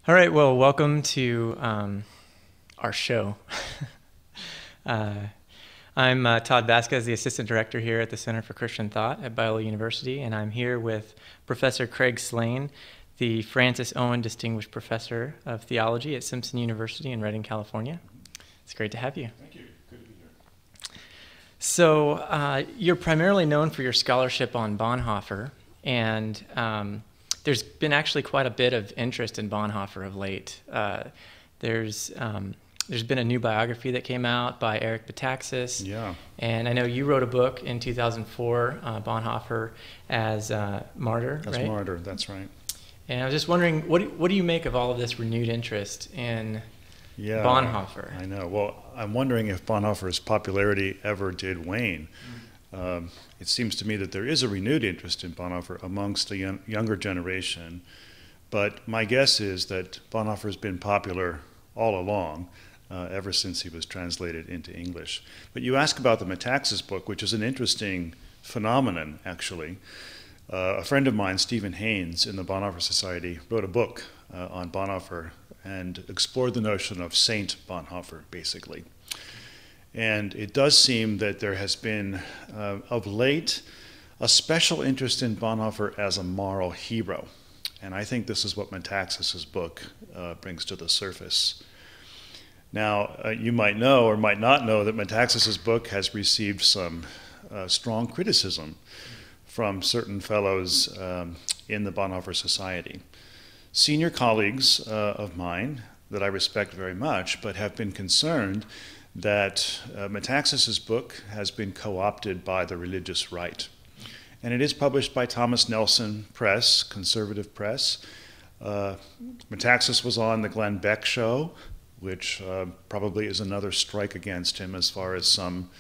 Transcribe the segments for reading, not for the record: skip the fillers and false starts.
All right, well, welcome to our show. I'm Todd Vasquez, the Assistant Director here at the Center for Christian Thought at Biola University, and I'm here with Professor Craig Slane, the Francis Owen Distinguished Professor of Theology at Simpson University in Redding, California. It's great to have you. Thank you. Good to be here. So you're primarily known for your scholarship on Bonhoeffer, and there's been actually quite a bit of interest in Bonhoeffer of late. There's been a new biography that came out by Eric Metaxas. Yeah. And I know you wrote a book in 2004, Bonhoeffer as Martyr, As right? Martyr, that's right. And I was just wondering, what do you make of all of this renewed interest in Yeah, Bonhoeffer? I know. Well, I'm wondering if Bonhoeffer's popularity ever did wane. It seems to me that there is a renewed interest in Bonhoeffer amongst the younger generation, but my guess is that Bonhoeffer has been popular all along, ever since he was translated into English. But you ask about the Metaxas book, which is an interesting phenomenon, actually. A friend of mine, Stephen Haynes, in the Bonhoeffer Society, wrote a book on Bonhoeffer and explored the notion of Saint Bonhoeffer, basically. And it does seem that there has been, of late, a special interest in Bonhoeffer as a moral hero. And I think this is what Metaxas's book brings to the surface. Now, you might know or might not know that Metaxas's book has received some strong criticism from certain fellows in the Bonhoeffer Society. Senior colleagues of mine that I respect very much, but have been concerned that Metaxas's book has been co-opted by the religious right. And it is published by Thomas Nelson Press, conservative press. Metaxas was on the Glenn Beck show, which probably is another strike against him as far as some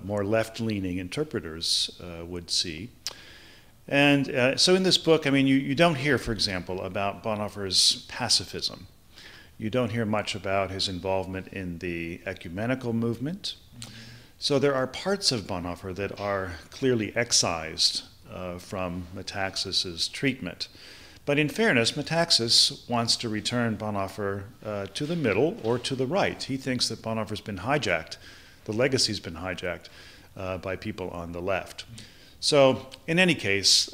more left-leaning interpreters would see. And so in this book, I mean, you don't hear, for example, about Bonhoeffer's pacifism. You don't hear much about his involvement in the ecumenical movement. So there are parts of Bonhoeffer that are clearly excised from Metaxas's treatment. But in fairness, Metaxas wants to return Bonhoeffer to the middle or to the right. He thinks that Bonhoeffer's been hijacked, the legacy's been hijacked by people on the left. So in any case,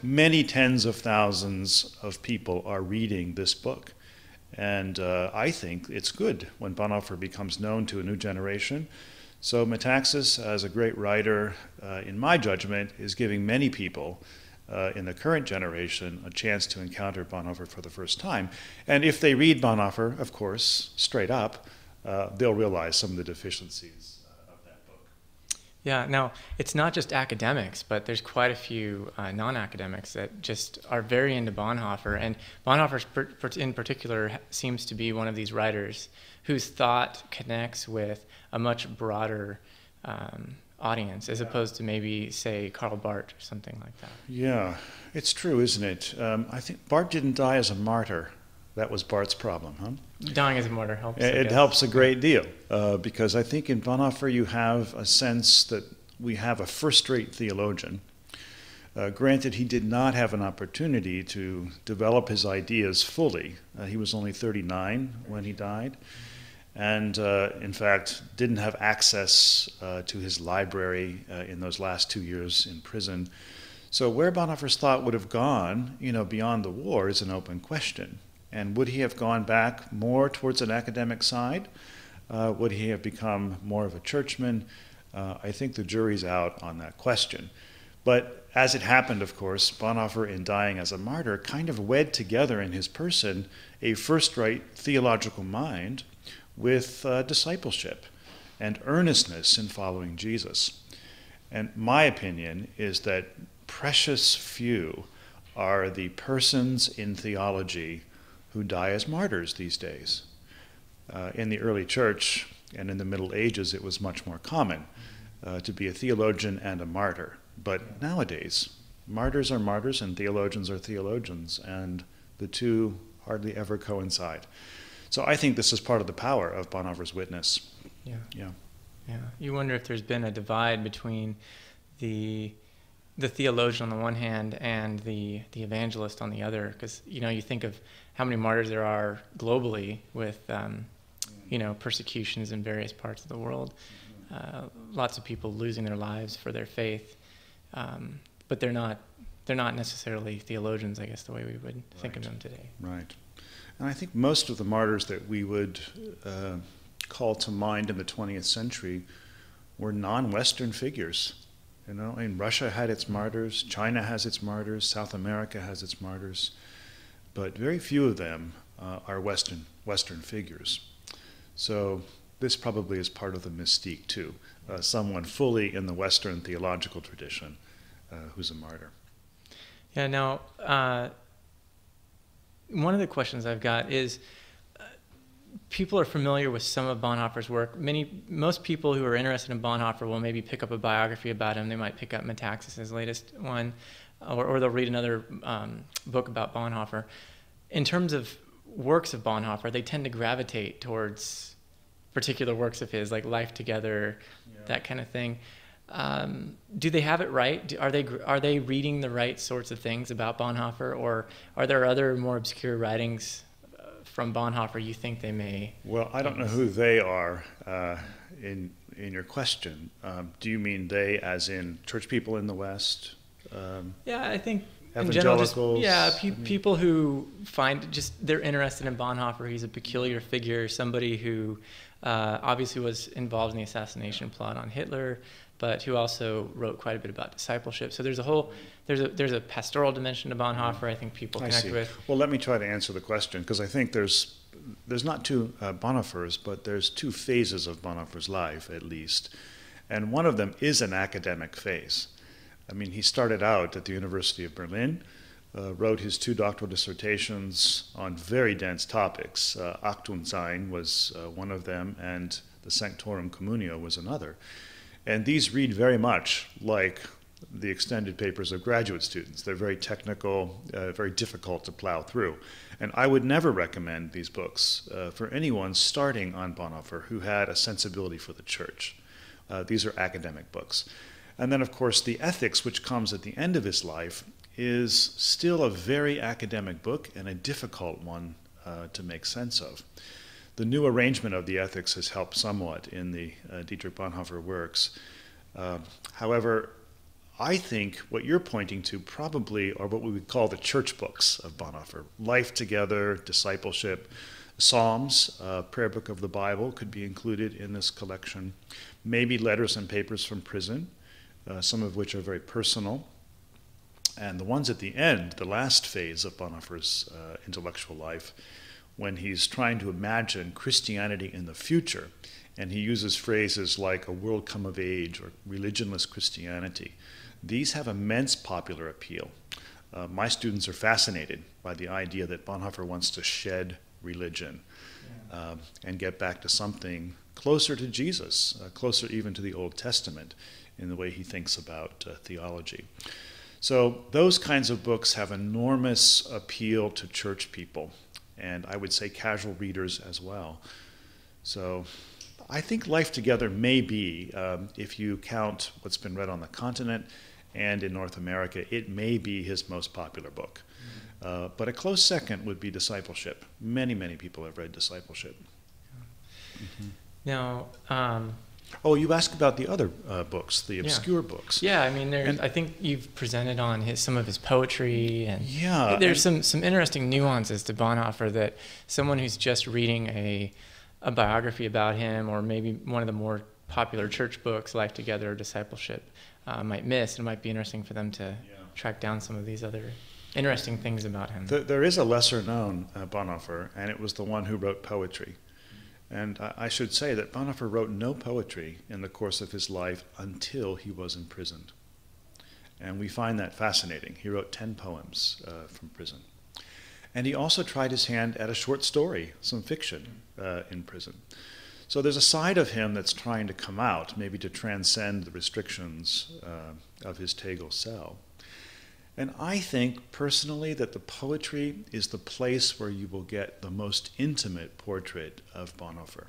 many tens of thousands of people are reading this book. And I think it's good when Bonhoeffer becomes known to a new generation. So Metaxas, as a great writer, in my judgment, is giving many people in the current generation a chance to encounter Bonhoeffer for the first time. And if they read Bonhoeffer, of course, straight up, they'll realize some of the deficiencies of that book. Yeah, now, it's not just academics, but there's quite a few non-academics that just are very into Bonhoeffer. And Bonhoeffer, in particular, seems to be one of these writers whose thought connects with a much broader audience, as opposed to maybe, say, Karl Barth or something like that. Yeah, it's true, isn't it? I think Barth didn't die as a martyr. That was Barth's problem, huh? Dying as a martyr helps. It helps a great deal, because I think in Bonhoeffer you have a sense that we have a first-rate theologian. Granted, he did not have an opportunity to develop his ideas fully. He was only 39 when he died, and in fact didn't have access to his library in those last 2 years in prison. So where Bonhoeffer's thought would have gone, beyond the war is an open question. And would he have gone back more towards an academic side? Would he have become more of a churchman? I think the jury's out on that question. But as it happened, of course, Bonhoeffer, in dying as a martyr, kind of wed together in his person a first-rate theological mind with discipleship and earnestness in following Jesus. And my opinion is that precious few are the persons in theology who die as martyrs these days. In the early church and in the Middle Ages, it was much more common to be a theologian and a martyr. But nowadays, martyrs are martyrs and theologians are theologians, and the two hardly ever coincide. So I think this is part of the power of Bonhoeffer's witness. Yeah. You wonder if there's been a divide between the the theologian on the one hand and the evangelist on the other, because you think of how many martyrs there are globally with persecutions in various parts of the world, lots of people losing their lives for their faith, but they're not necessarily theologians, I guess, the way we would think of them today. Right. And I think most of the martyrs that we would call to mind in the 20th century were non-Western figures. Russia had its martyrs, China has its martyrs, South America has its martyrs, but very few of them are Western figures. So this probably is part of the mystique too. Someone fully in the Western theological tradition who's a martyr. Yeah. Now, one of the questions I've got is, people are familiar with some of Bonhoeffer's work. Most people who are interested in Bonhoeffer will maybe pick up a biography about him. They might pick up Metaxas's latest one, or they'll read another book about Bonhoeffer. In terms of works of Bonhoeffer, they tend to gravitate towards particular works of his, like Life Together, that kind of thing. Do they have it right? Are they reading the right sorts of things about Bonhoeffer, or are there other more obscure writings from Bonhoeffer you think they may? Well, I don't know who they are in your question. Do you mean they as in church people in the West? Yeah, I think in general, people who they're interested in Bonhoeffer. He's a peculiar figure, somebody who obviously was involved in the assassination plot on Hitler, but who also wrote quite a bit about discipleship. So there's a pastoral dimension to Bonhoeffer I think people connect with. Well, let me try to answer the question, because I think there's not two Bonhoeffers, but there's two phases of Bonhoeffer's life at least, and one of them is an academic phase. I mean, he started out at the University of Berlin, wrote his 2 doctoral dissertations on very dense topics. Acht und Sein was one of them, and the Sanctorum Communio was another. And these read very much like the extended papers of graduate students. They're very technical, very difficult to plow through. And I would never recommend these books for anyone starting on Bonhoeffer who had a sensibility for the church. These are academic books. And then, of course, the Ethics, which comes at the end of his life, is still a very academic book and a difficult one to make sense of. The new arrangement of the Ethics has helped somewhat in the Dietrich Bonhoeffer works. However, I think what you're pointing to probably are what we would call the church books of Bonhoeffer. Life Together, Discipleship, Psalms, Prayer Book of the Bible could be included in this collection. Maybe Letters and Papers from Prison, some of which are very personal. And the ones at the end, the last phase of Bonhoeffer's intellectual life, when he's trying to imagine Christianity in the future, and he uses phrases like a world come of age or religionless Christianity. These have immense popular appeal. My students are fascinated by the idea that Bonhoeffer wants to shed religion and get back to something closer to Jesus, closer even to the Old Testament in the way he thinks about theology. So those kinds of books have enormous appeal to church people, and I would say casual readers as well. So I think Life Together may be, if you count what's been read on the continent and in North America, it may be his most popular book. But a close second would be Discipleship. Many, many people have read Discipleship. Mm-hmm. Now, oh, you asked about the other books, the obscure books. Yeah, I mean, I think you've presented on some of his poetry, and yeah, there's some interesting nuances to Bonhoeffer that someone who's just reading a biography about him, or maybe one of the more popular church books, Life Together or Discipleship, might miss. It might be interesting for them to track down some of these other interesting things about him. There is a lesser-known Bonhoeffer, and it was the one who wrote poetry. And I should say that Bonhoeffer wrote no poetry in the course of his life until he was imprisoned. And we find that fascinating. He wrote 10 poems from prison. And he also tried his hand at a short story, some fiction, in prison. So there's a side of him that's trying to come out, maybe to transcend the restrictions of his Tegel cell. And I think, personally, that the poetry is the place where you will get the most intimate portrait of Bonhoeffer.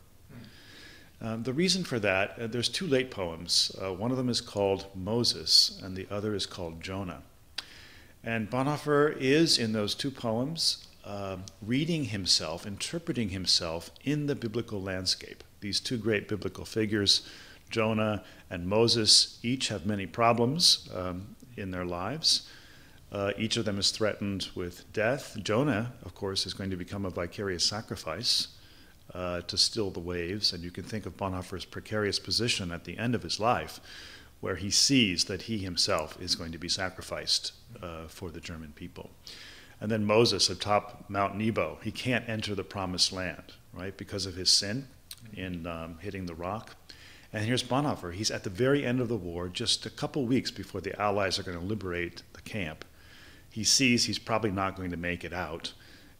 The reason for that, there's two late poems. One of them is called Moses, and the other is called Jonah. And Bonhoeffer is, in those two poems, reading himself, interpreting himself in the biblical landscape. These two great biblical figures, Jonah and Moses, each have many problems in their lives. Each of them is threatened with death. Jonah, of course, is going to become a vicarious sacrifice to still the waves. And you can think of Bonhoeffer's precarious position at the end of his life, where he sees that he himself is going to be sacrificed for the German people. And then Moses atop Mount Nebo, he can't enter the promised land, right, because of his sin in hitting the rock. And here's Bonhoeffer. He's at the very end of the war, just a couple weeks before the Allies are going to liberate the camp. He sees he's probably not going to make it out.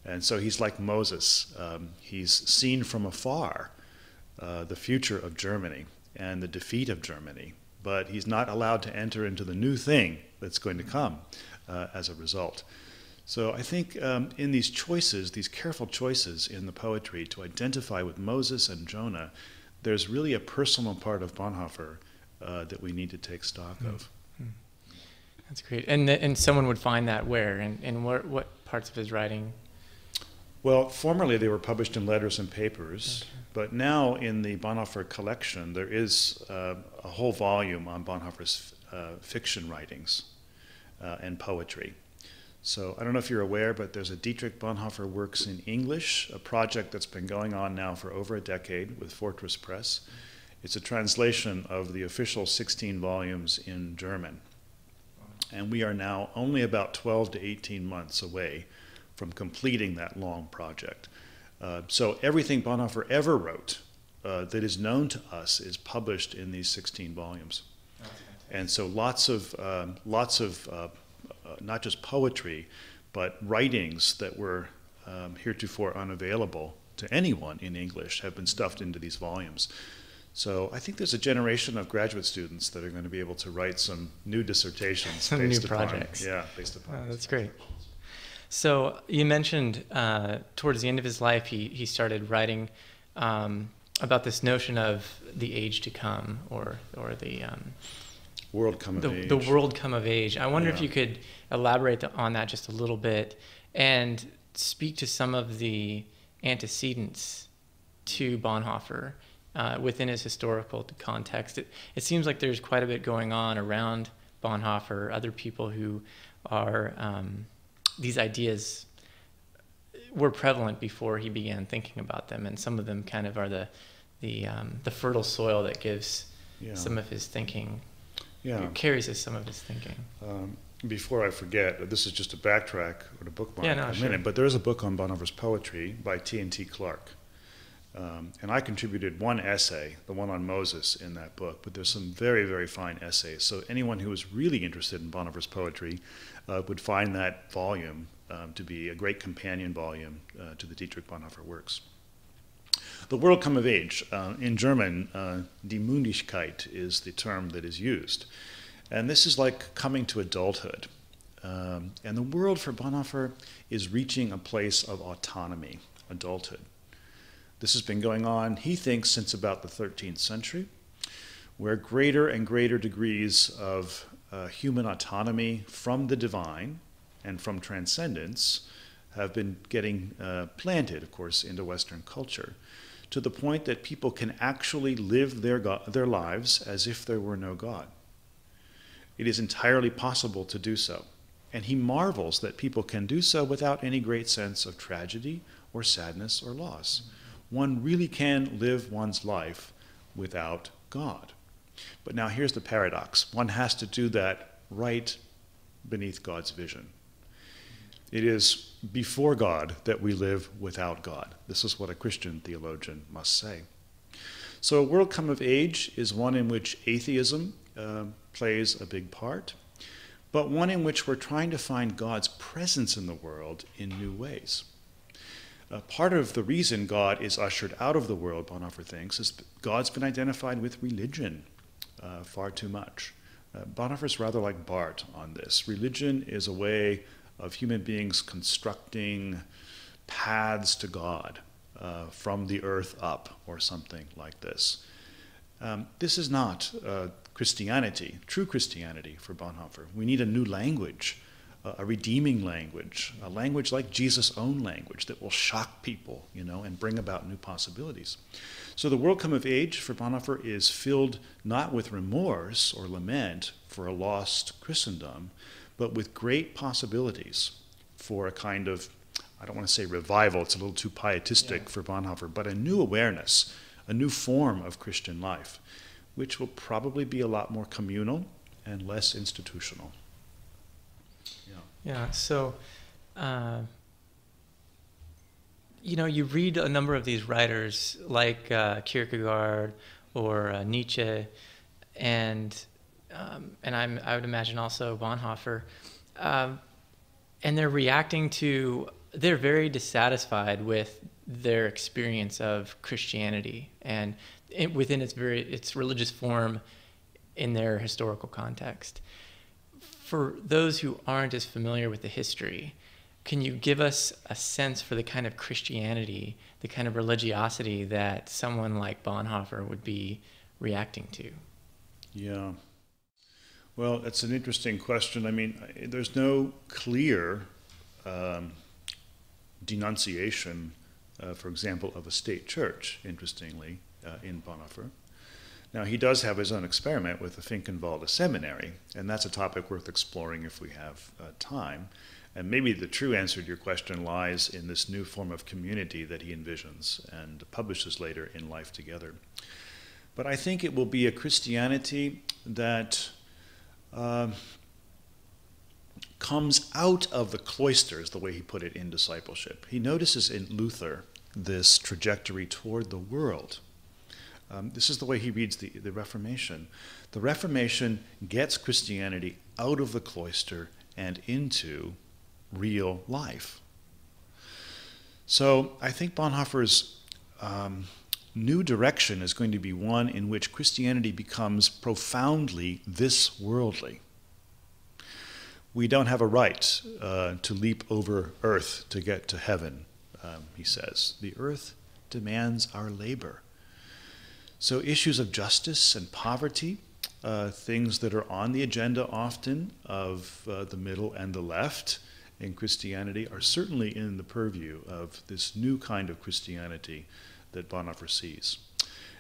And so he's like Moses. He's seen from afar the future of Germany and the defeat of Germany, but he's not allowed to enter into the new thing that's going to come as a result. So I think in these choices, these careful choices in the poetry to identify with Moses and Jonah, there's really a personal part of Bonhoeffer that we need to take stock of. That's great. And someone would find that where? And what parts of his writing? Well, formerly they were published in Letters and Papers, but now in the Bonhoeffer collection there is a whole volume on Bonhoeffer's fiction writings and poetry. So I don't know if you're aware, but there's a Dietrich Bonhoeffer Works in English, a project that's been going on now for over a decade with Fortress Press. It's a translation of the official 16 volumes in German. And we are now only about 12 to 18 months away from completing that long project. So everything Bonhoeffer ever wrote that is known to us is published in these 16 volumes. And so lots of not just poetry, but writings that were heretofore unavailable to anyone in English have been stuffed into these volumes. So I think there's a generation of graduate students that are going to be able to write some new dissertations, some new projects. Based upon. That's great. So you mentioned towards the end of his life, he started writing about this notion of the age to come, or the world come of age. The world come of age. I wonder if you could elaborate on that just a little bit and speak to some of the antecedents to Bonhoeffer within his historical context. It seems like there's quite a bit going on around Bonhoeffer, other people who are, these ideas were prevalent before he began thinking about them, and some of them kind of are the fertile soil that gives some of his thinking. Carries some of his thinking. Before I forget, this is just a backtrack or a bookmark in a sure. minute, but there is a book on Bonhoeffer's poetry by T.N.T. Clark. And I contributed one essay, the one on Moses, in that book, but there's some very, very fine essays. So anyone who is really interested in Bonhoeffer's poetry would find that volume to be a great companion volume to the Dietrich Bonhoeffer works. The world come of age. In German, die Mündigkeit is the term that is used. And this is like coming to adulthood. And the world for Bonhoeffer is reaching a place of autonomy, adulthood. This has been going on, he thinks, since about the 13th century, where greater and greater degrees of human autonomy from the divine and from transcendence have been getting planted, of course, into Western culture, to the point that people can actually live their lives as if there were no God. It is entirely possible to do so. And he marvels that people can do so without any great sense of tragedy or sadness or loss. One really can live one's life without God. But now here's the paradox. One has to do that right beneath God's vision. It is before God that we live without God. This is what a Christian theologian must say. So a world come of age is one in which atheism plays a big part, but one in which we're trying to find God's presence in the world in new ways. Part of the reason God is ushered out of the world, Bonhoeffer thinks, is God's been identified with religion far too much. Bonhoeffer's rather like Barth on this. Religion is a way of human beings constructing paths to God from the earth up, or something like this. This is not Christianity, true Christianity for Bonhoeffer. We need a new language, a redeeming language, a language like Jesus' own language that will shock people, and bring about new possibilities. So the world come of age for Bonhoeffer is filled not with remorse or lament for a lost Christendom, but with great possibilities for a kind of, I don't want to say revival, it's a little too pietistic for Bonhoeffer, but a new awareness, a new form of Christian life, which will probably be a lot more communal and less institutional. Yeah, so, you read a number of these writers like Kierkegaard or Nietzsche, and I would imagine also Bonhoeffer, and they're very dissatisfied with their experience of Christianity and within its religious form in their historical context. For those who aren't as familiar with the history, can you give us a sense for the kind of Christianity, the kind of religiosity that someone like Bonhoeffer would be reacting to? Yeah. Well, that's an interesting question. I mean, there's no clear denunciation, for example, of a state church, interestingly, in Bonhoeffer. Now, he does have his own experiment with the Finkenwalde Seminary, and that's a topic worth exploring if we have time. And maybe the true answer to your question lies in this new form of community that he envisions and publishes later in Life Together. But I think it will be a Christianity that comes out of the cloisters, the way he put it in Discipleship. He notices in Luther this trajectory toward the world. This is the way he reads the Reformation. The Reformation gets Christianity out of the cloister and into real life. So I think Bonhoeffer's new direction is going to be one in which Christianity becomes profoundly this worldly. We don't have a right to leap over earth to get to heaven, he says. The earth demands our labor. So issues of justice and poverty, things that are on the agenda often of the middle and the left in Christianity, are certainly in the purview of this new kind of Christianity that Bonhoeffer sees.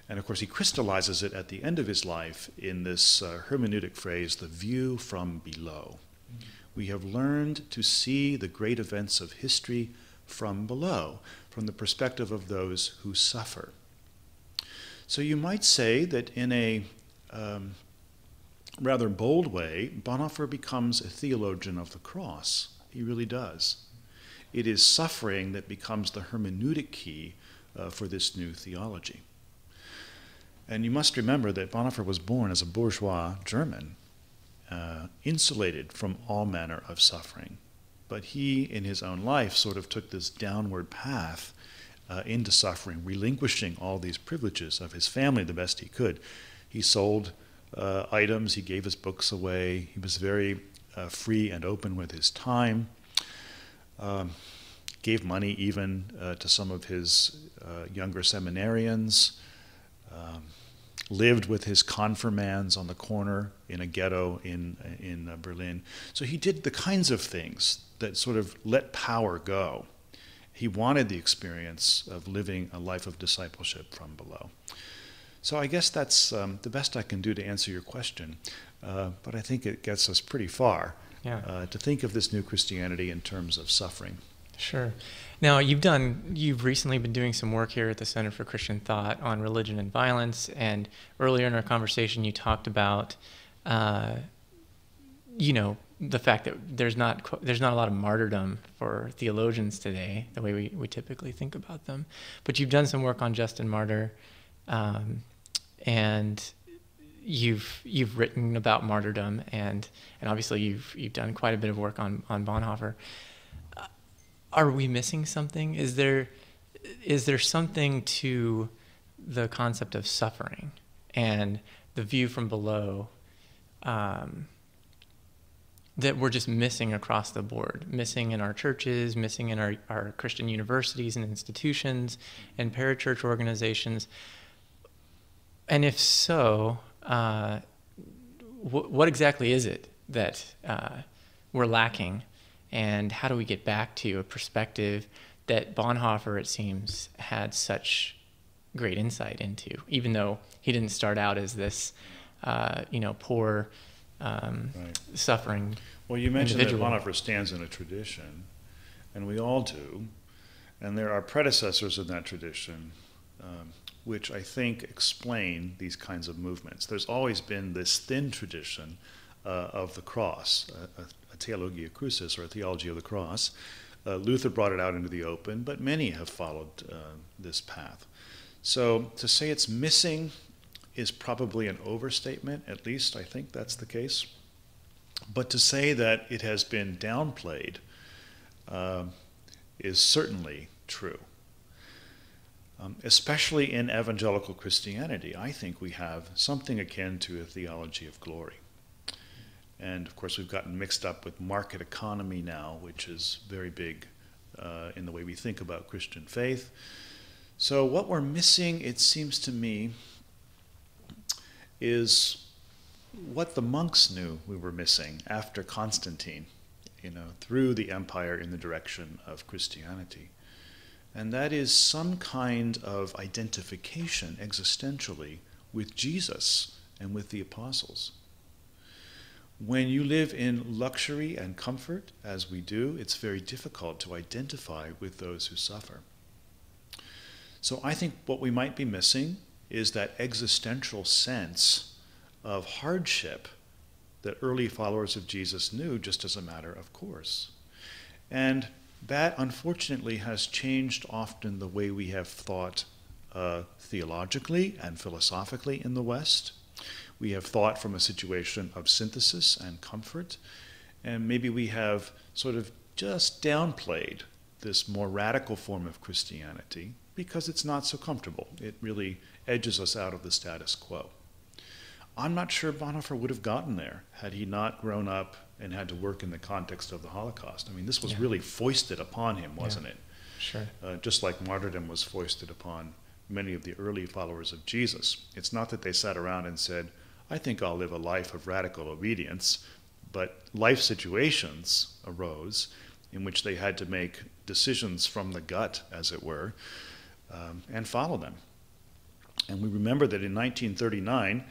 And of course, he crystallizes it at the end of his life in this hermeneutic phrase, the view from below. We have learned to see the great events of history from below, from the perspective of those who suffer. So you might say that in a rather bold way, Bonhoeffer becomes a theologian of the cross. He really does. It is suffering that becomes the hermeneutic key for this new theology. And you must remember that Bonhoeffer was born as a bourgeois German, insulated from all manner of suffering. But he, in his own life, sort of took this downward path into suffering, relinquishing all these privileges of his family the best he could. He sold items, he gave his books away, he was very free and open with his time, gave money even to some of his younger seminarians, lived with his confirmands on the corner in a ghetto in Berlin. So he did the kinds of things that sort of let power go. He wanted the experience of living a life of discipleship from below. So I guess that's the best I can do to answer your question. But I think it gets us pretty far to think of this new Christianity in terms of suffering. Sure. Now, you've recently been doing some work here at the Center for Christian Thought on religion and violence, and earlier in our conversation you talked about, the fact that there's not a lot of martyrdom for theologians today, the way we typically think about them. But you've done some work on Justin Martyr, and you've written about martyrdom, and obviously you've done quite a bit of work on Bonhoeffer. Are we missing something? Is there something to the concept of suffering and the view from below that we're just missing across the board, missing in our churches, missing in our Christian universities and institutions and parachurch organizations? And if so, what exactly is it that we're lacking, and how do we get back to a perspective that Bonhoeffer, it seems, had such great insight into, even though he didn't start out as this, poor, Right. suffering. Well, you mentioned individual. that Bonhoeffer stands in a tradition, and we all do, and there are predecessors in that tradition, which I think explain these kinds of movements. There's always been this thin tradition of the cross, a theologia crucis, or a theology of the cross. Luther brought it out into the open, but many have followed this path. So to say it's missing is probably an overstatement, at least I think that's the case. But to say that it has been downplayed is certainly true. Especially in evangelical Christianity, I think we have something akin to a theology of glory. And of course, we've gotten mixed up with market economy now, which is very big in the way we think about Christian faith. So what we're missing, it seems to me, is what the monks knew we were missing after Constantine, through the empire in the direction of Christianity. And that is some kind of identification existentially with Jesus and with the apostles. When you live in luxury and comfort, as we do, it's very difficult to identify with those who suffer. So I think what we might be missing is that existential sense of hardship that early followers of Jesus knew just as a matter of course. And that, unfortunately, has changed often the way we have thought theologically and philosophically in the West. We have thought from a situation of synthesis and comfort, and maybe we have sort of just downplayed this more radical form of Christianity because it's not so comfortable. It really edges us out of the status quo. I'm not sure Bonhoeffer would have gotten there had he not grown up and had to work in the context of the Holocaust. I mean, this was really foisted upon him, wasn't it? Sure. Just like martyrdom was foisted upon many of the early followers of Jesus. It's not that they sat around and said, I think I'll live a life of radical obedience, but life situations arose in which they had to make decisions from the gut, as it were, and follow them. And we remember that in 1939,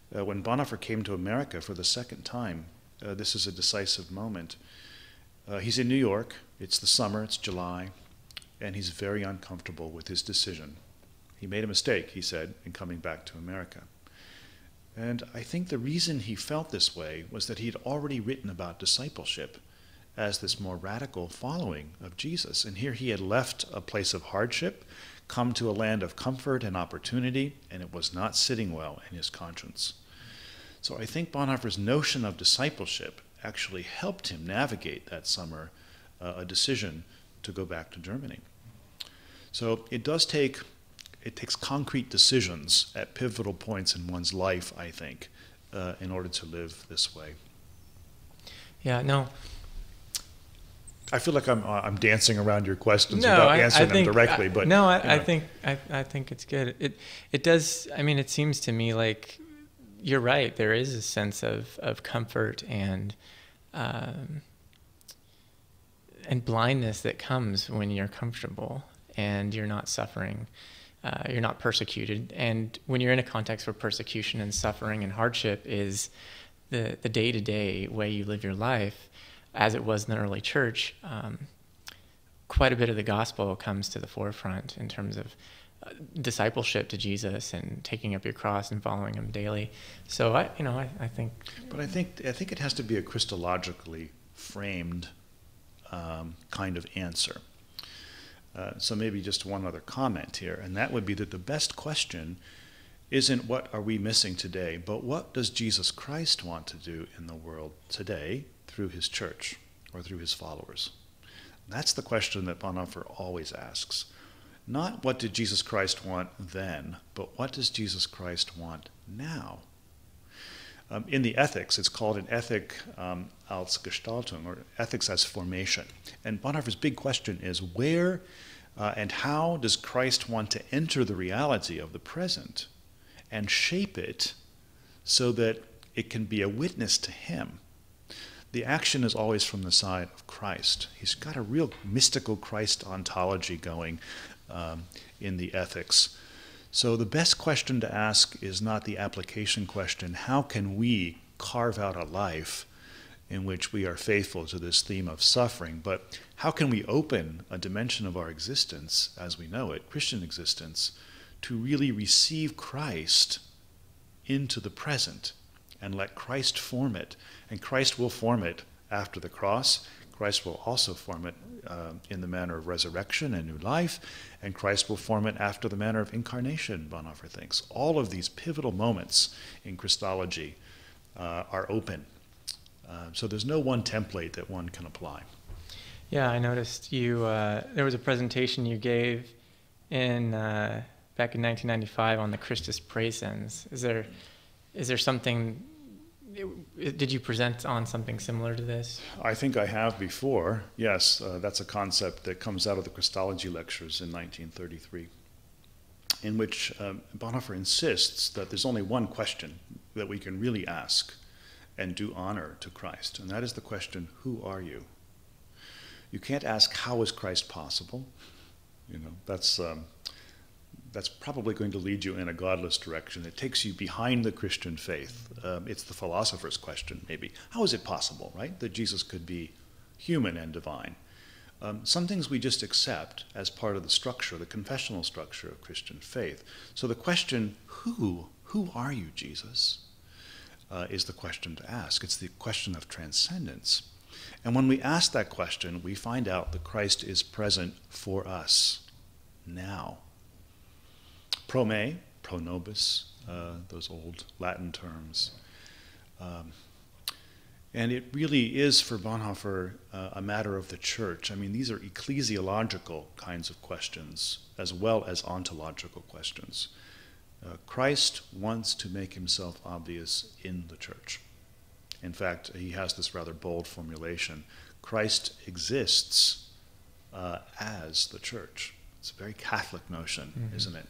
when Bonhoeffer came to America for the second time, this is a decisive moment. He's in New York, it's the summer, it's July, and he's very uncomfortable with his decision. He made a mistake, he said, in coming back to America. And I think the reason he felt this way was that he had already written about discipleship as this more radical following of Jesus. And here he had left a place of hardship, come to a land of comfort and opportunity, and it was not sitting well in his conscience. So I think Bonhoeffer's notion of discipleship actually helped him navigate that summer a decision to go back to Germany. So it takes concrete decisions at pivotal points in one's life, I think, in order to live this way. Yeah, no. I feel like I'm dancing around your questions without answering them directly, but I think it's good. It does. I mean, it seems to me like you're right. There is a sense of comfort and blindness that comes when you're comfortable and you're not suffering. You're not persecuted. And when you're in a context where persecution and suffering and hardship is the day-to-day way you live your life, as it was in the early church, quite a bit of the gospel comes to the forefront in terms of discipleship to Jesus and taking up your cross and following him daily. So I think. But I think it has to be a Christologically framed kind of answer. So maybe just one other comment here, and that would be that the best question isn't what are we missing today, but what does Jesus Christ want to do in the world today through his church or through his followers? That's the question that Bonhoeffer always asks. Not what did Jesus Christ want then, but what does Jesus Christ want now? In the ethics, it's called an Ethik als Gestaltung, or ethics as formation. And Bonhoeffer's big question is where and how does Christ want to enter the reality of the present and shape it so that it can be a witness to him. The action is always from the side of Christ. He's got a real mystical Christ ontology going in the ethics. So the best question to ask is not the application question, how can we carve out a life in which we are faithful to this theme of suffering, but how can we open a dimension of our existence, as we know it, Christian existence, to really receive Christ into the present and let Christ form it. And Christ will form it after the cross. Christ will also form it in the manner of resurrection and new life, and Christ will form it after the manner of incarnation, Bonhoeffer thinks. All of these pivotal moments in Christology are open. So there's no one template that one can apply. Yeah, I noticed you. There was a presentation you gave in back in 1995 on the Christus Praesens. Is there something? Did you present on something similar to this? I think I have before. Yes, that's a concept that comes out of the Christology lectures in 1933, in which Bonhoeffer insists that there's only one question that we can really ask and do honor to Christ, and that is the question, who are you? You can't ask, how is Christ possible? You know, that's probably going to lead you in a godless direction. It takes you behind the Christian faith. It's the philosopher's question, maybe. How is it possible, right, that Jesus could be human and divine? Some things we just accept as part of the structure, the confessional structure of Christian faith. So the question, who are you, Jesus, is the question to ask. It's the question of transcendence. And when we ask that question, we find out that Christ is present for us now. Pro me, pro nobis, those old Latin terms. And it really is for Bonhoeffer a matter of the church. I mean, these are ecclesiological kinds of questions as well as ontological questions. Christ wants to make himself obvious in the church. In fact, he has this rather bold formulation. Christ exists as the church. It's a very Catholic notion, isn't it,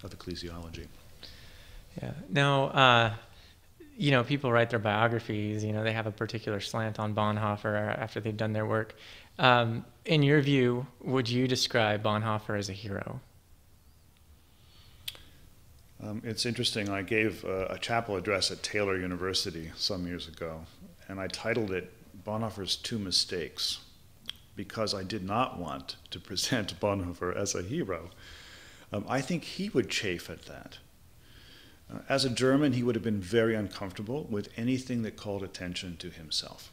of ecclesiology. Yeah. Now, people write their biographies, they have a particular slant on Bonhoeffer after they've done their work. In your view, would you describe Bonhoeffer as a hero? It's interesting. I gave a chapel address at Taylor University some years ago, and I titled it Bonhoeffer's Two Mistakes, because I did not want to present Bonhoeffer as a hero. I think he would chafe at that. As a German, he would have been very uncomfortable with anything that called attention to himself.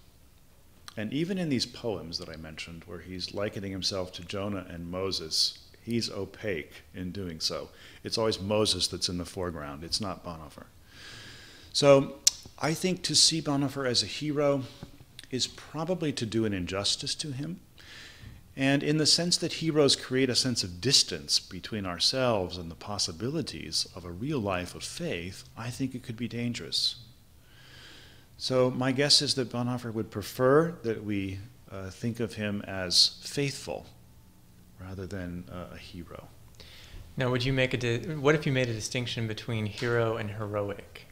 And even in these poems that I mentioned, where he's likening himself to Jonah and Moses, he's opaque in doing so. It's always Moses that's in the foreground. It's not Bonhoeffer. So I think to see Bonhoeffer as a hero is probably to do an injustice to him. And in the sense that heroes create a sense of distance between ourselves and the possibilities of a real life of faith, I think it could be dangerous. So my guess is that Bonhoeffer would prefer that we think of him as faithful rather than a hero. Now, would you what if you made a distinction between hero and heroic?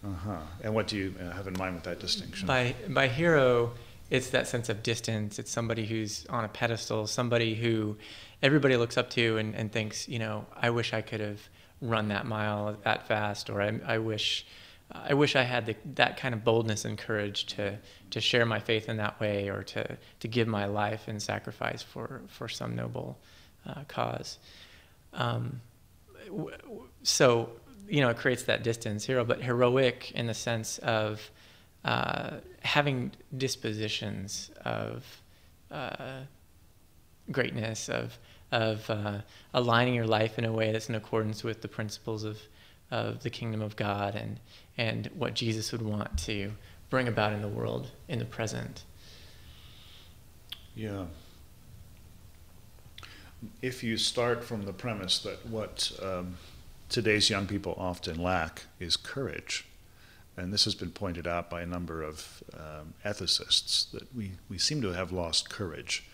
And what do you have in mind with that distinction? By hero, it's that sense of distance. It's somebody who's on a pedestal, somebody who everybody looks up to and thinks, I wish I could have run that mile that fast, or I wish I had that kind of boldness and courage to share my faith in that way, or to give my life in sacrifice for some noble cause. So, it creates that distance, hero, but heroic in the sense of having dispositions of greatness, of aligning your life in a way that's in accordance with the principles of the kingdom of God and what Jesus would want to bring about in the world in the present. Yeah. If you start from the premise that what today's young people often lack is courage, and this has been pointed out by a number of ethicists, that we seem to have lost courage.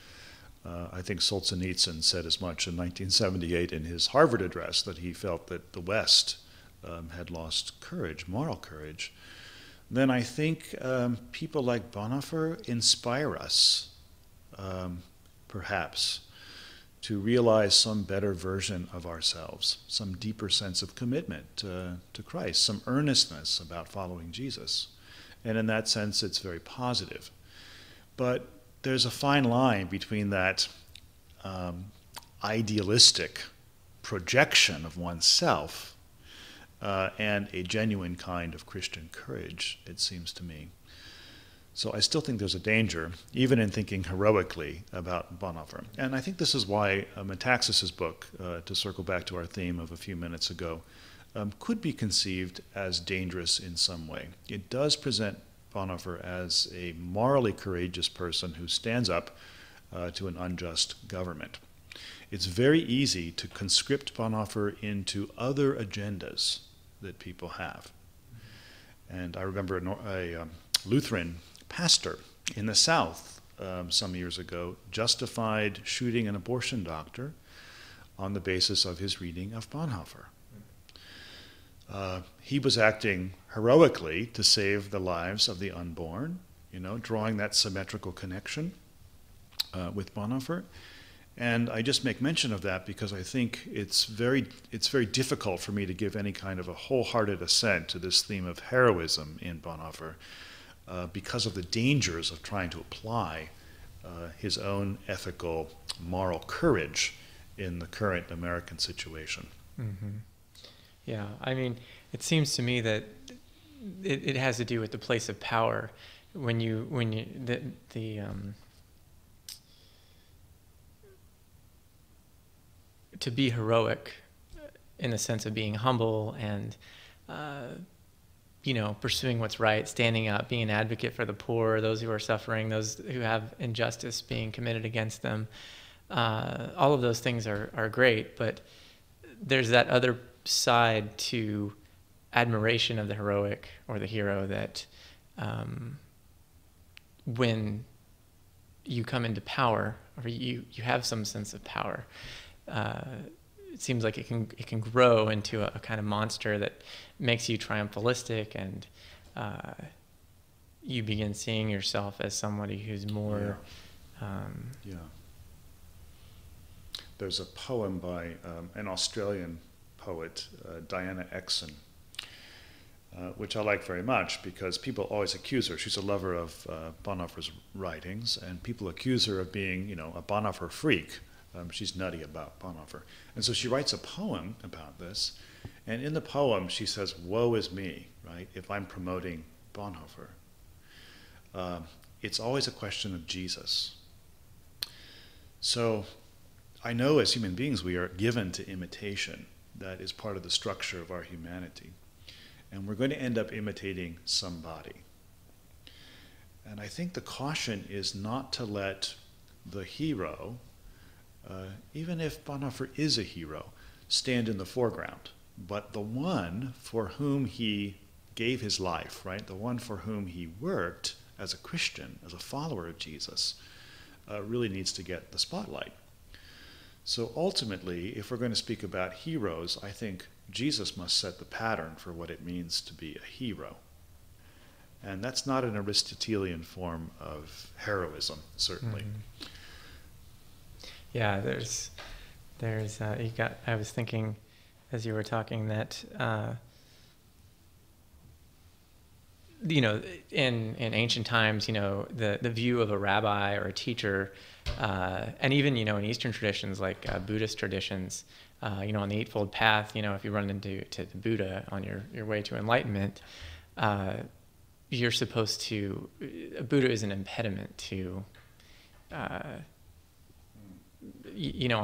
I think Solzhenitsyn said as much in 1978 in his Harvard address, that he felt that the West had lost courage, moral courage, then I think people like Bonhoeffer inspire us, perhaps, to realize some better version of ourselves, some deeper sense of commitment to Christ, some earnestness about following Jesus. And in that sense, it's very positive. But there's a fine line between that idealistic projection of oneself and a genuine kind of Christian courage, it seems to me. So I still think there's a danger, even in thinking heroically about Bonhoeffer. And I think this is why Metaxas's book, to circle back to our theme of a few minutes ago, could be conceived as dangerous in some way. It does present Bonhoeffer as a morally courageous person who stands up to an unjust government. It's very easy to conscript Bonhoeffer into other agendas that people have. And I remember a Lutheran pastor in the South some years ago justified shooting an abortion doctor on the basis of his reading of Bonhoeffer. He was acting heroically to save the lives of the unborn, drawing that symmetrical connection with Bonhoeffer. And I just make mention of that because I think it's very difficult for me to give any kind of a wholehearted assent to this theme of heroism in Bonhoeffer because of the dangers of trying to apply his own ethical, moral courage in the current American situation. Mm-hmm. Yeah, I mean, it seems to me that it has to do with the place of power. To be heroic in the sense of being humble and, pursuing what's right, standing up, being an advocate for the poor, those who are suffering, those who have injustice being committed against them. All of those things are great, but there's that other side to admiration of the heroic or the hero that when you come into power or you have some sense of power, it seems like it can grow into a kind of monster that makes you triumphalistic, and you begin seeing yourself as somebody who's more. There's a poem by an Australian poet, Diana Exon, which I like very much because people always accuse her. She's a lover of Bonhoeffer's writings, and people accuse her of being, a Bonhoeffer freak. She's nutty about Bonhoeffer. And so she writes a poem about this, and in the poem she says, woe is me, right, if I'm promoting Bonhoeffer. It's always a question of Jesus. So I know as human beings we are given to imitation. That is part of the structure of our humanity. And we're going to end up imitating somebody. And I think the caution is not to let the hero, even if Bonhoeffer is a hero, stand in the foreground, but the one for whom he gave his life, right? The one for whom he worked as a Christian, as a follower of Jesus, really needs to get the spotlight. So ultimately, if we're going to speak about heroes, I think Jesus must set the pattern for what it means to be a hero. And that's not an Aristotelian form of heroism, certainly. Mm-hmm. Yeah, I was thinking as you were talking that, in ancient times, the view of a rabbi or a teacher, and even, in Eastern traditions like Buddhist traditions, on the Eightfold Path, if you run into the Buddha on your way to enlightenment, you're supposed to, Buddha is an impediment to, on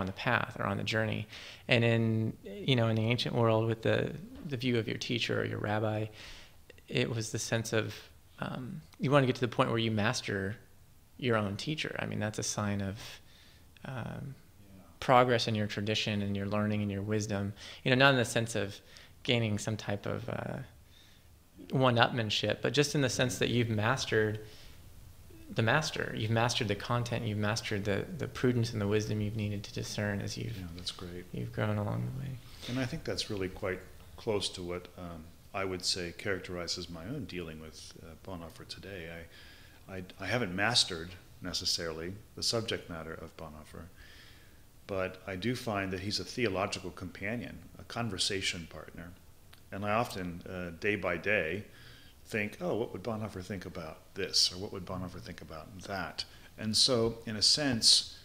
the path or on the journey. And in the ancient world with the view of your teacher or your rabbi, it was the sense of you want to get to the point where you master your own teacher. I mean, that's a sign of progress in your tradition and your learning and your wisdom. Not in the sense of gaining some type of one-upmanship, but just in the sense that you've mastered the master. You've mastered the content. You've mastered the prudence and the wisdom you've needed to discern as that's great. You've grown along the way. And I think that's really quite close to what I would say characterizes my own dealing with Bonhoeffer today. I haven't mastered necessarily the subject matter of Bonhoeffer, but I do find that he's a theological companion, a conversation partner. And I often, day by day, think, oh, what would Bonhoeffer think about this? Or what would Bonhoeffer think about that? And so, in a sense,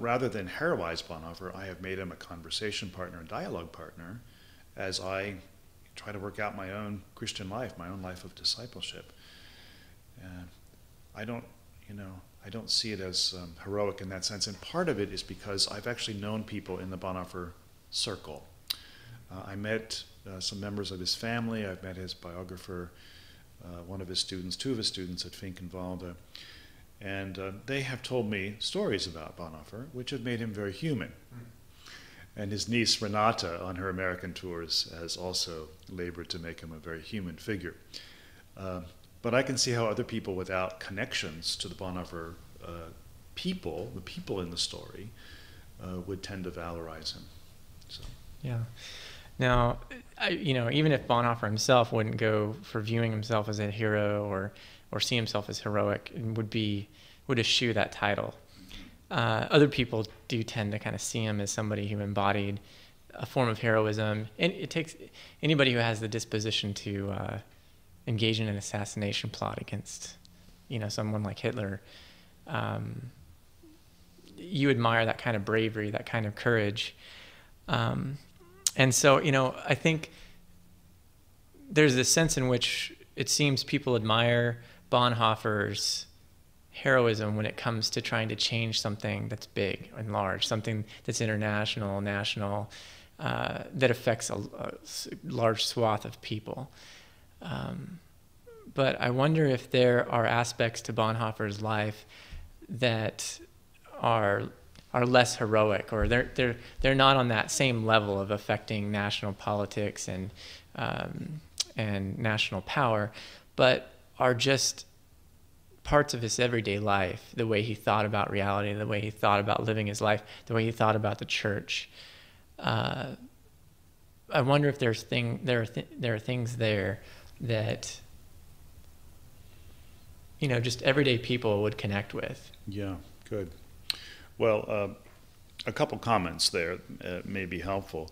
rather than heroize Bonhoeffer, I have made him a conversation partner, a dialogue partner, as I try to work out my own Christian life, my own life of discipleship. I don't see it as heroic in that sense, and part of it is because I've actually known people in the Bonhoeffer circle. I met some members of his family. I've met his biographer, one of his students, two of his students at Finkenwalde, and they have told me stories about Bonhoeffer, which have made him very human. And his niece Renata, on her American tours, has also labored to make him a very human figure. But I can see how other people without connections to the Bonhoeffer people, the people in the story, would tend to valorize him. So. Yeah. Now, even if Bonhoeffer himself wouldn't go for viewing himself as a hero or see himself as heroic, and would eschew that title. Other people do tend to kind of see him as somebody who embodied a form of heroism, and it takes anybody who has the disposition to engage in an assassination plot against, someone like Hitler. You admire that kind of bravery, that kind of courage. And so, I think there's this sense in which it seems people admire Bonhoeffer's heroism when it comes to trying to change something that's big and large, something that's international, national, that affects a large swath of people. But I wonder if there are aspects to Bonhoeffer's life that are less heroic, or they're not on that same level of affecting national politics and national power, but are just parts of his everyday life, the way he thought about reality, the way he thought about living his life, the way he thought about the church. I wonder if there are things there that just everyday people would connect with. Yeah, good. Well, a couple comments there may be helpful.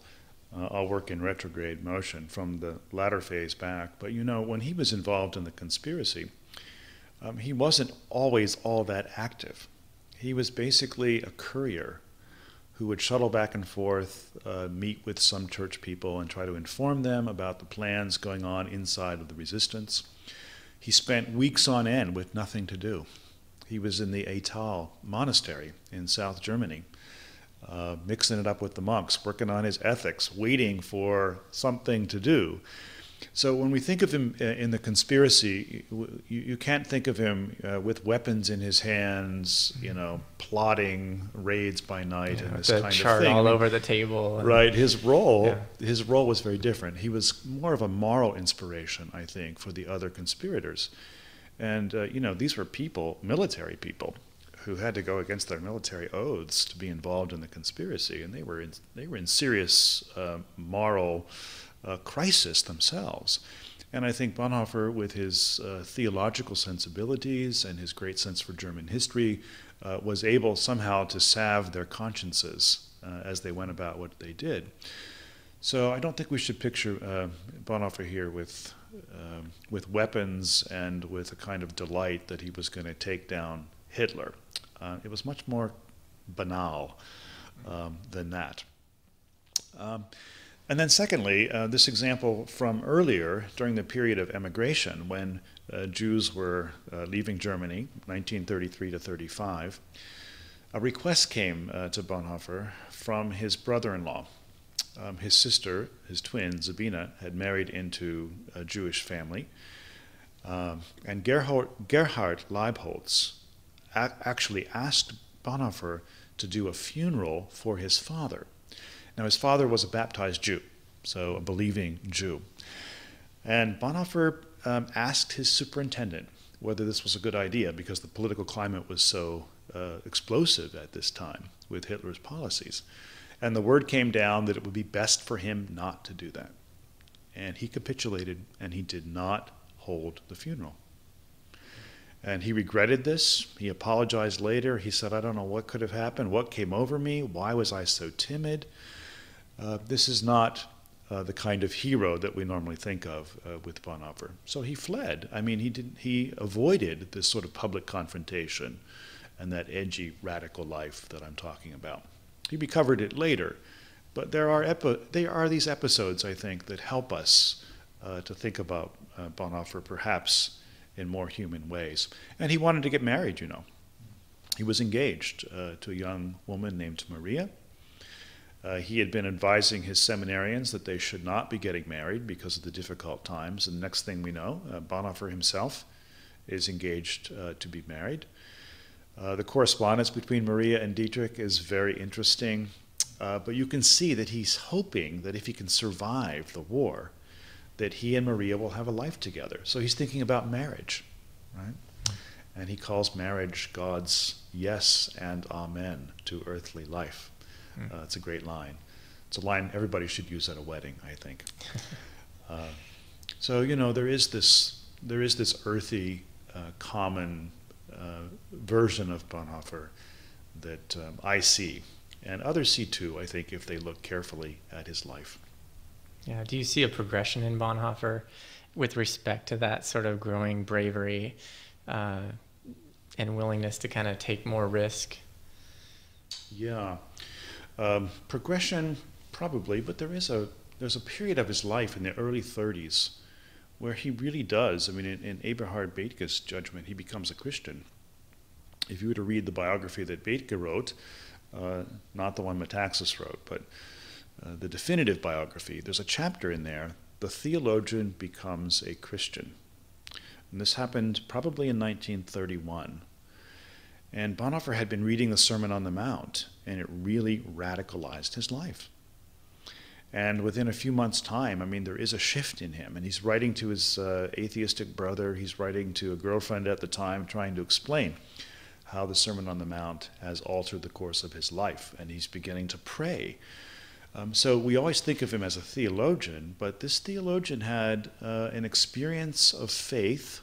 I'll work in retrograde motion from the latter phase back. But when he was involved in the conspiracy, he wasn't always all that active. He was basically a courier who would shuttle back and forth, meet with some church people and try to inform them about the plans going on inside of the resistance. He spent weeks on end with nothing to do. He was in the Etal monastery in South Germany, mixing it up with the monks, working on his ethics, waiting for something to do. So when we think of him in the conspiracy, you can't think of him with weapons in his hands, plotting raids by night and this kind of chart thing. all over the table. Right. His role was very different. He was more of a moral inspiration, I think, for the other conspirators. And these were people, military people, who had to go against their military oaths to be involved in the conspiracy, and they were in serious moral crisis themselves. And I think Bonhoeffer, with his theological sensibilities and his great sense for German history, was able somehow to salve their consciences as they went about what they did. So I don't think we should picture Bonhoeffer here with weapons and with a kind of delight that he was going to take down Hitler. It was much more banal than that. And then secondly, this example from earlier, during the period of emigration, when Jews were leaving Germany, 1933 to 35, a request came to Bonhoeffer from his brother-in-law. His sister, his twin, Sabina, had married into a Jewish family. And Gerhard Leibholz actually asked Bonhoeffer to do a funeral for his father. Now, his father was a baptized Jew, so a believing Jew. And Bonhoeffer asked his superintendent whether this was a good idea, because the political climate was so explosive at this time with Hitler's policies. And the word came down that it would be best for him not to do that. And he capitulated, and he did not hold the funeral. And he regretted this. He apologized later. He said, I don't know what could have happened, what came over me, why was I so timid? This is not the kind of hero that we normally think of with Bonhoeffer. So he fled. I mean, he avoided this sort of public confrontation and that edgy, radical life that I'm talking about. He recovered it later. But there are these episodes, I think, that help us to think about Bonhoeffer perhaps in more human ways. And he wanted to get married, you know. He was engaged to a young woman named Maria. He had been advising his seminarians that they should not be getting married because of the difficult times. And the next thing we know, Bonhoeffer himself is engaged to be married. The correspondence between Maria and Dietrich is very interesting. But you can see that he's hoping that if he can survive the war, that he and Maria will have a life together. So he's thinking about marriage, right? And he calls marriage God's yes and amen to earthly life. It's a great line. It's a line everybody should use at a wedding, I think. So, you know, there is this earthy, common version of Bonhoeffer that I see. And others see too, I think, if they look carefully at his life. Yeah. Do you see a progression in Bonhoeffer with respect to that sort of growing bravery and willingness to kind of take more risk? Yeah. Progression, probably, but there's a period of his life in the early 30s where he really does. I mean, in Eberhard Bethge's judgment, he becomes a Christian. If you were to read the biography that Bethge wrote, not the one Metaxas wrote, but the definitive biography, there's a chapter in there, The Theologian Becomes a Christian. And this happened probably in 1931. And Bonhoeffer had been reading the Sermon on the Mount, and it really radicalized his life. And within a few months' time, I mean, there is a shift in him. And he's writing to his atheistic brother, he's writing to a girlfriend at the time, trying to explain how the Sermon on the Mount has altered the course of his life, and he's beginning to pray. So we always think of him as a theologian, but this theologian had an experience of faith.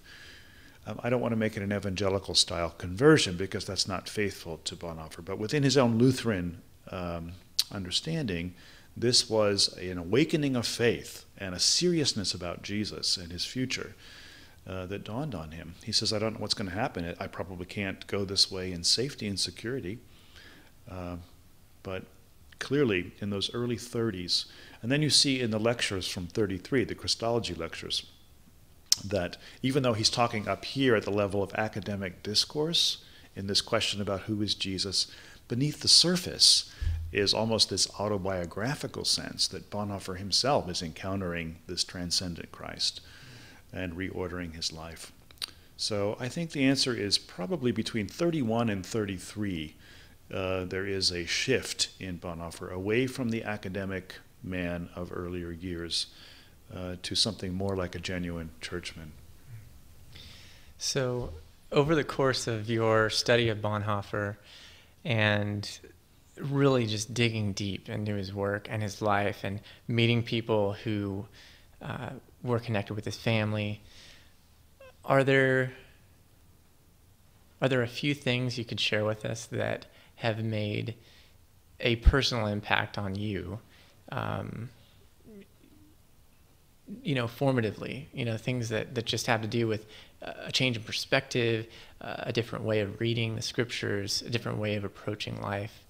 I don't want to make it an evangelical-style conversion because that's not faithful to Bonhoeffer, but within his own Lutheran understanding, this was an awakening of faith and a seriousness about Jesus and his future that dawned on him. He says, I don't know what's going to happen. I probably can't go this way in safety and security. But clearly in those early 30s, and then you see in the lectures from 33, the Christology lectures, that even though he's talking up here at the level of academic discourse in this question about who is Jesus, beneath the surface is almost this autobiographical sense that Bonhoeffer himself is encountering this transcendent Christ and reordering his life. So I think the answer is probably between 31 and 33, there is a shift in Bonhoeffer away from the academic man of earlier years to something more like a genuine churchman. So over the course of your study of Bonhoeffer and really just digging deep into his work and his life and meeting people who were connected with his family, are there a few things you could share with us that have made a personal impact on you, formatively, things that just have to do with a change in perspective, a different way of reading the scriptures, a different way of approaching life?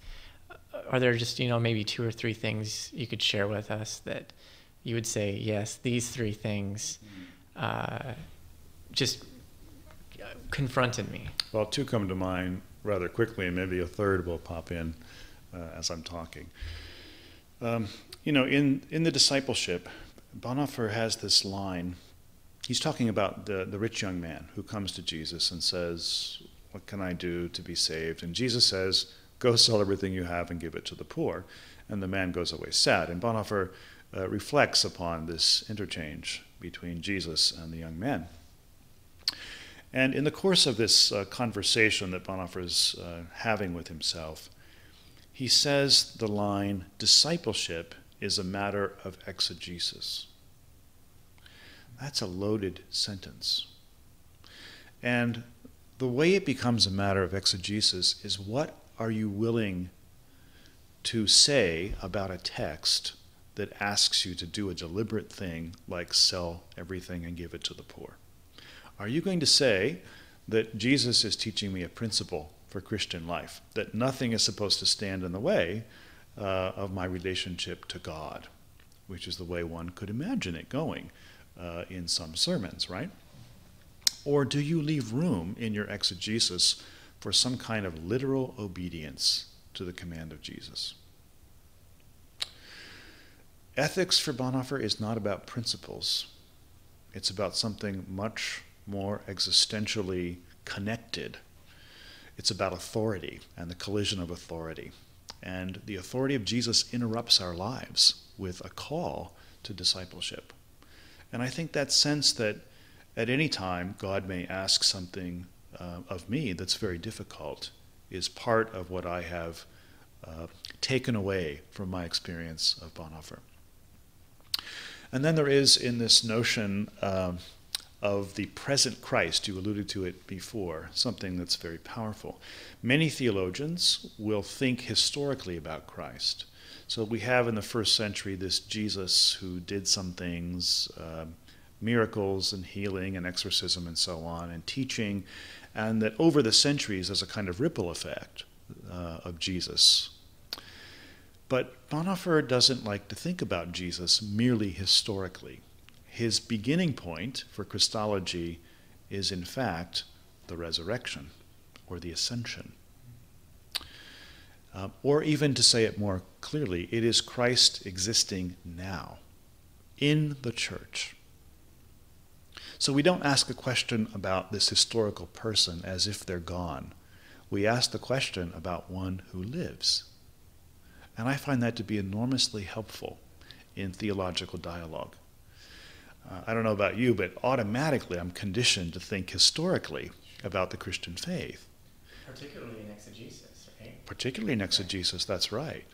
Are there just, maybe 2 or 3 things you could share with us that you would say, yes, these 3 things just confronted me? Well, 2 come to mind rather quickly, and maybe a third will pop in as I'm talking. In the Discipleship, Bonhoeffer has this line. He's talking about the rich young man who comes to Jesus and says, what can I do to be saved? And Jesus says, go sell everything you have and give it to the poor. And the man goes away sad. And Bonhoeffer reflects upon this interchange between Jesus and the young man. And in the course of this conversation that Bonhoeffer is having with himself, he says the line, discipleship is a matter of exegesis. That's a loaded sentence. And the way it becomes a matter of exegesis is, what are you willing to say about a text that asks you to do a deliberate thing like sell everything and give it to the poor? Are you going to say that Jesus is teaching me a principle for Christian life, that nothing is supposed to stand in the way of my relationship to God, which is the way one could imagine it going in some sermons, right? Or do you leave room in your exegesis for some kind of literal obedience to the command of Jesus? Ethics for Bonhoeffer is not about principles. It's about something much more existentially connected. It's about authority and the collision of authority. And the authority of Jesus interrupts our lives with a call to discipleship. And I think that sense that at any time God may ask something of me that's very difficult is part of what I have taken away from my experience of Bonhoeffer. And then there is, in this notion of the present Christ, you alluded to it before, something that's very powerful. Many theologians will think historically about Christ. So we have in the first century this Jesus who did some things, miracles and healing and exorcism and so on, and teaching, and that over the centuries there's a kind of ripple effect of Jesus. But Bonhoeffer doesn't like to think about Jesus merely historically. His beginning point for Christology is, in fact, the resurrection or the ascension. Or even to say it more clearly, it is Christ existing now in the church. So we don't ask a question about this historical person as if they're gone. We ask the question about one who lives. And I find that to be enormously helpful in theological dialogue. I don't know about you, but automatically I'm conditioned to think historically about the Christian faith. Particularly in exegesis, right? Particularly in exegesis, that's right.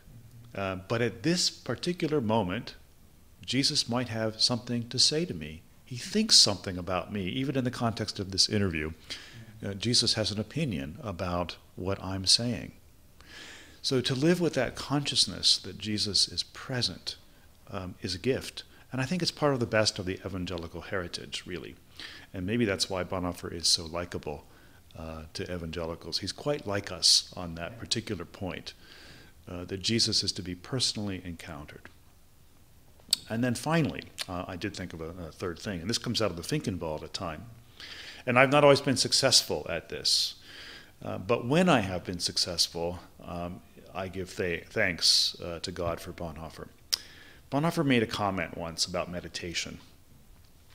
But at this particular moment, Jesus might have something to say to me. He thinks something about me, even in the context of this interview. Jesus has an opinion about what I'm saying. So to live with that consciousness that Jesus is present is a gift. And I think it's part of the best of the evangelical heritage, really. And maybe that's why Bonhoeffer is so likable to evangelicals. He's quite like us on that particular point, that Jesus is to be personally encountered. And then finally, I did think of a third thing, and this comes out of the Finkenwald at time. And I've not always been successful at this. But when I have been successful, I give thanks to God for Bonhoeffer. Bonhoeffer made a comment once about meditation.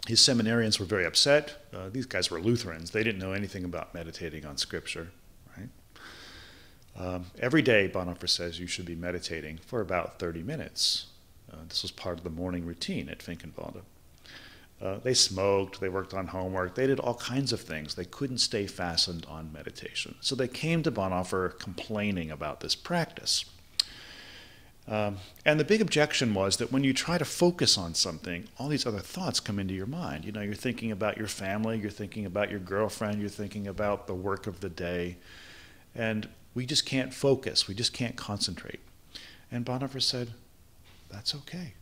His seminarians were very upset. These guys were Lutherans. They didn't know anything about meditating on Scripture. Right? Every day, Bonhoeffer says, you should be meditating for about 30 minutes. This was part of the morning routine at Finkenwald. They smoked, they worked on homework, they did all kinds of things. They couldn't stay fastened on meditation. So they came to Bonhoeffer complaining about this practice. And the big objection was that when you try to focus on something, all these other thoughts come into your mind. You know, you're thinking about your family, you're thinking about your girlfriend, you're thinking about the work of the day, and we just can't focus, we just can't concentrate. And Bonhoeffer said, that's okay.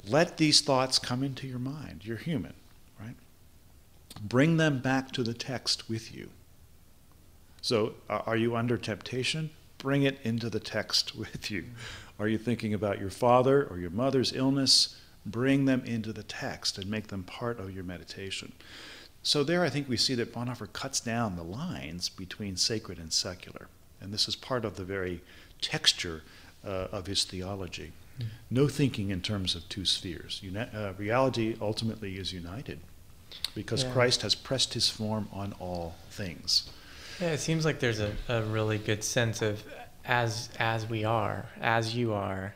Let these thoughts come into your mind. You're human, right? Bring them back to the text with you. So are you under temptation? Bring it into the text with you. Are you thinking about your father or your mother's illness? Bring them into the text and make them part of your meditation. So there I think we see that Bonhoeffer cuts down the lines between sacred and secular. And this is part of the very texture of his theology. No thinking in terms of two spheres. Reality ultimately is united because Christ has pressed his form on all things. Yeah, it seems like there's a really good sense of as we are, as you are,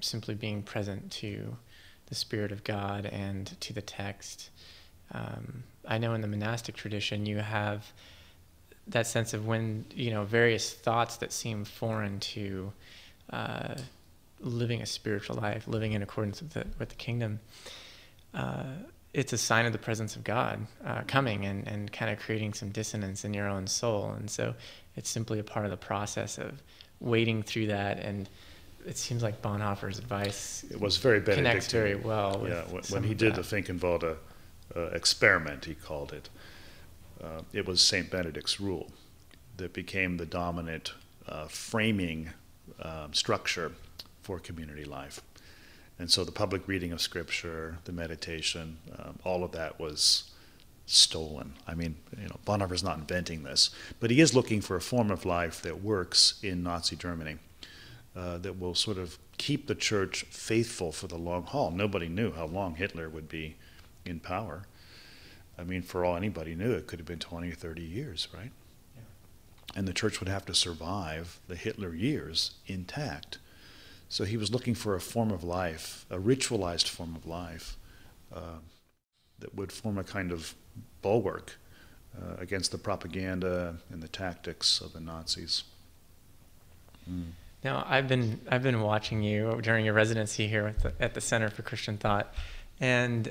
simply being present to the Spirit of God and to the text. I know in the monastic tradition you have that sense of when, various thoughts that seem foreign to living a spiritual life, living in accordance with the kingdom, it's a sign of the presence of God coming and kind of creating some dissonance in your own soul. And so it's simply a part of the process of wading through that. And it seems like Bonhoeffer's advice it was very Benedictine. Connects very well with when he did the Finkenwalde experiment, he called it. It was St. Benedict's rule that became the dominant framing structure for community life. And so the public reading of Scripture, the meditation, all of that was stolen. I mean, Bonhoeffer's not inventing this, but he is looking for a form of life that works in Nazi Germany, that will sort of keep the church faithful for the long haul. Nobody knew how long Hitler would be in power. I mean, for all anybody knew, it could have been 20 or 30 years, right? Yeah. And the church would have to survive the Hitler years intact. So he was looking for a form of life, a ritualized form of life, that would form a kind of bulwark against the propaganda and the tactics of the Nazis. Now, I've been watching you during your residency here at the Center for Christian Thought, and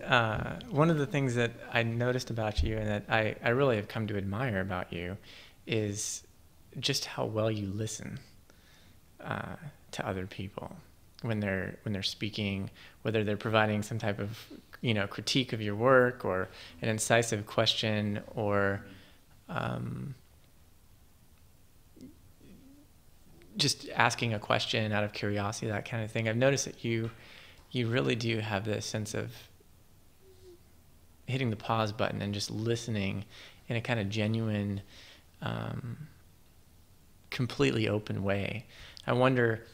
one of the things that I noticed about you and that I really have come to admire about you is just how well you listen to other people when they're speaking, whether they're providing some type of critique of your work or an incisive question or just asking a question out of curiosity, that kind of thing. I've noticed that you really do have this sense of hitting the pause button and just listening in a kind of genuine, completely open way. I wonder,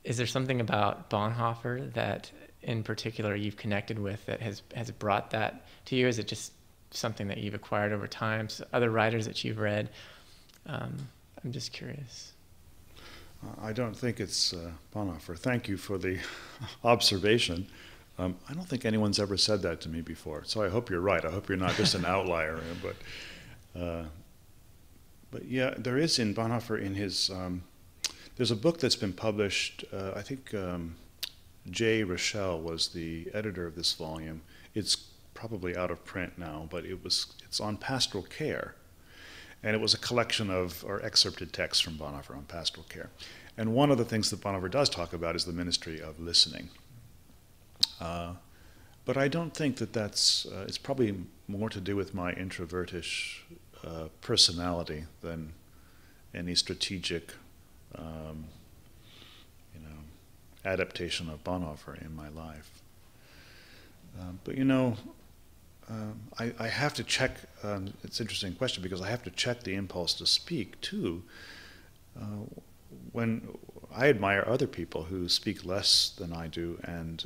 is there something about Bonhoeffer that in particular you've connected with that has brought that to you? Is it just something that you've acquired over time? So other writers that you've read? I'm just curious. I don't think it's Bonhoeffer. Thank you for the observation. I don't think anyone's ever said that to me before, so I hope you're right. I hope you're not just an outlier. But yeah, there is in Bonhoeffer in his... there's a book that's been published, I think J. Rochelle was the editor of this volume. It's probably out of print now, but it's on pastoral care. And it was a collection of, or excerpted texts from Bonhoeffer on pastoral care. And one of the things that Bonhoeffer does talk about is the ministry of listening. But I don't think that it's probably more to do with my introvertish personality than any strategic adaptation of Bonhoeffer in my life. But I have to check, it's an interesting question because I have to check the impulse to speak too. When I admire other people who speak less than I do and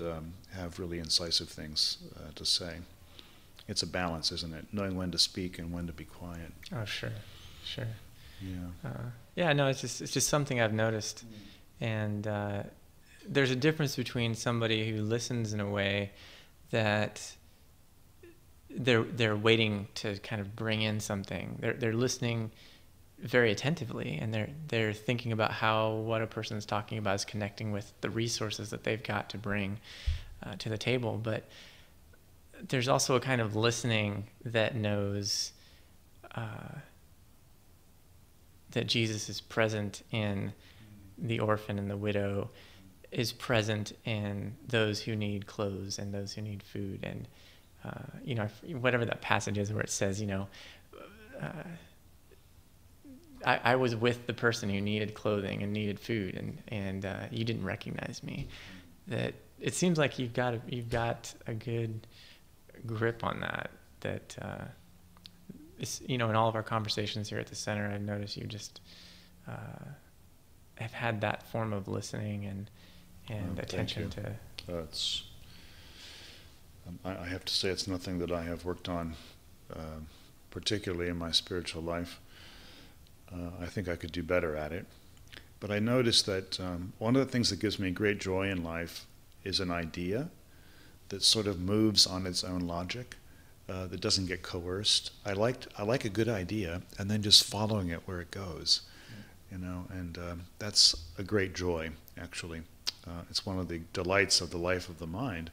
have really incisive things to say. It's a balance, isn't it? Knowing when to speak and when to be quiet. Oh, sure. Yeah. No, it's just something I've noticed. And there's a difference between somebody who listens in a way that they're waiting to kind of bring in something. They're listening very attentively, and they're thinking about how what a person is talking about is connecting with the resources that they've got to bring to the table. But there's also a kind of listening that knows that Jesus is present in the orphan and the widow, is present in those who need clothes and those who need food. And, whatever that passage is where it says, I was with the person who needed clothing and needed food, and you didn't recognize me. That it seems like you've got a good grip on that. In all of our conversations here at the center, I've noticed you just have had that form of listening and attention to. I have to say it's nothing that I have worked on particularly in my spiritual life. I think I could do better at it. But I noticed that one of the things that gives me great joy in life is an idea that sort of moves on its own logic, that doesn't get coerced. I like a good idea and then just following it where it goes, and that's a great joy, actually. It's one of the delights of the life of the mind.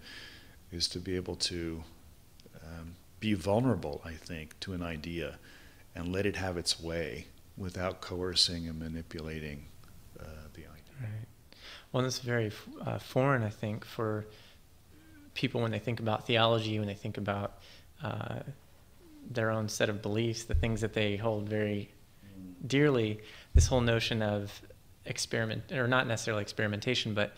is to be able to be vulnerable, I think, to an idea and let it have its way without coercing and manipulating the idea. Right. Well, this is very foreign, I think, for people when they think about theology, when they think about their own set of beliefs, the things that they hold very dearly, this whole notion of experiment, or not necessarily experimentation, but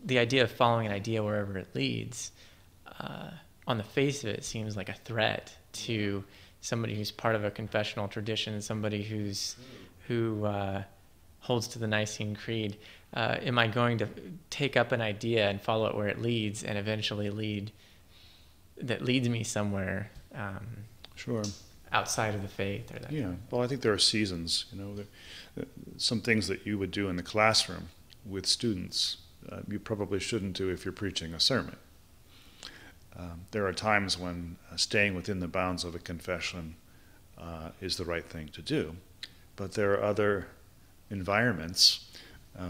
the idea of following an idea wherever it leads, on the face of it, seems like a threat to somebody who's part of a confessional tradition, somebody who holds to the Nicene Creed. Am I going to take up an idea and follow it where it leads, and eventually leads me somewhere Sure. outside of the faith? Or that Yeah. Well, I think there are seasons. Some things that you would do in the classroom with students, you probably shouldn't do if you're preaching a sermon. There are times when staying within the bounds of a confession is the right thing to do, but there are other environments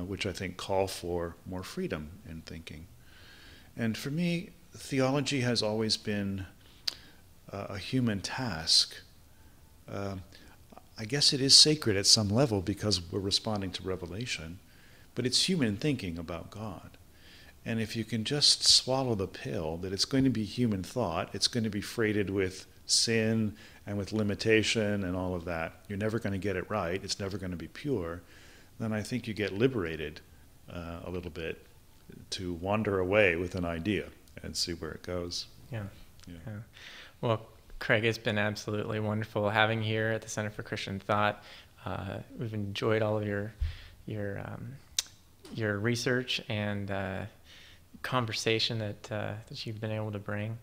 which I think call for more freedom in thinking. And for me, theology has always been a human task. I guess it is sacred at some level because we're responding to revelation, but it's human thinking about God. And if you can just swallow the pill that it's going to be human thought, it's going to be freighted with sin and with limitation and all of that, you're never going to get it right, it's never going to be pure, then I think you get liberated a little bit to wander away with an idea and see where it goes. Yeah. Well, Craig, it's been absolutely wonderful having you here at the Center for Christian Thought. We've enjoyed all of your research and conversation that you've been able to bring,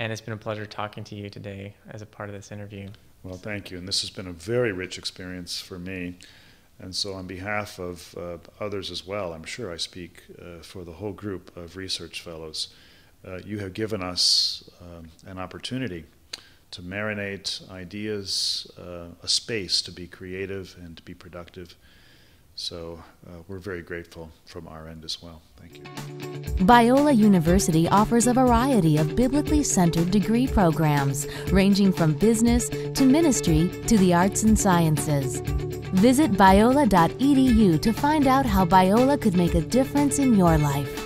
and it's been a pleasure talking to you today as a part of this interview. Well, thank you, and this has been a very rich experience for me, and so on behalf of others as well, I'm sure I speak for the whole group of research fellows. You have given us an opportunity to marinate ideas, a space to be creative and to be productive. So we're very grateful from our end as well. Thank you. Biola University offers a variety of biblically centered degree programs, ranging from business to ministry to the arts and sciences. Visit biola.edu to find out how Biola could make a difference in your life.